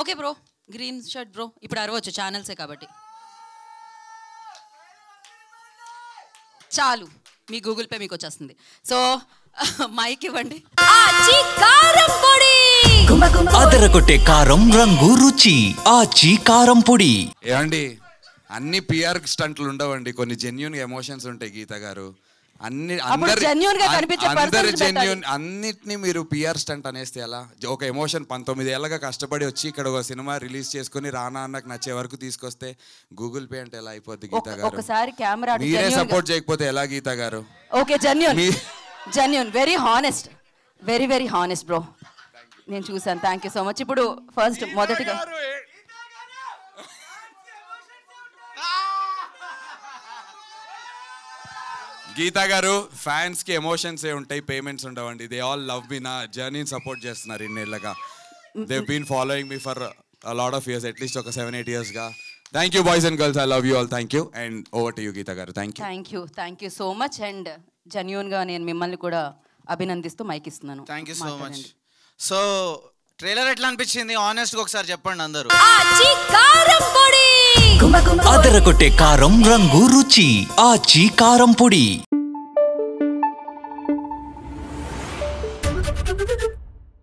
Okay bro, green shirt bro. ఇప్పుడు అరవచ్చు ఛానల్సే కాబట్టి. చాలు, మీ గూగుల్ పే మీకు వచ్చేస్తుంది. సో మైక్ ఇవ్వండి. అదరగొట్టే కారం రంగు రుచి ఆచి కారం పొడి. ఏమండి, అన్ని పిఆర్ స్టంట్లు ఉండవండి, కొన్ని జెన్యూన్ ఎమోషన్స్ ఉంటాయి. గీత గారు అన్నిటిని మీరు పిఆర్ స్టంట్ అనేస్తే ఎలా? ఒక ఎమోషన్ 19 ఏళ్ళగా కష్టపడి వచ్చి ఇక్కడ ఒక సినిమా రిలీజ్ చేసుకుని రానా అన్నకు నచ్చే వరకు తీసుకొస్తే గూగుల్ పే అంటే ఎలా అయిపోద్ది గీత గారు? ఒకసారి కెమెరా మీరే సపోర్ట్ చేయకపోతే ఎలా గీత గారు? Okay, genuine very honest, very very honest bro. నేను చూసాను. Thank you so much. ఇప్పుడు ఫస్ట్ మొదటిగా గీత గారు, ఫ్యాన్స్ కి ఎమోషన్స్ ఏ ఉంటాయి, పేమెంట్స్ ఉండవండి. దే ఆల్ లవ్ మీ, నా జర్నీని సపోర్ట్ చేస్తున్నారు ఇన్నేళ్ళగా. They been following me for a lot of years, at least ఒక 7-8 years గా. Thank you boys and girls, I love you all. Thank you and over to you Geeta garu. Thank you so much. And genuine గా నేను మిమ్మల్ని కూడా అభినందిస్తూ mike ఇస్తున్నాను. Thank you so much. So trailer ఎట్లా అనిపించింది? ఆనెస్ట్ గా ఒకసారి చెప్పండి అందరూ. అదరగొట్టే కారం రంగు రుచి ఆచి కారం పొడి.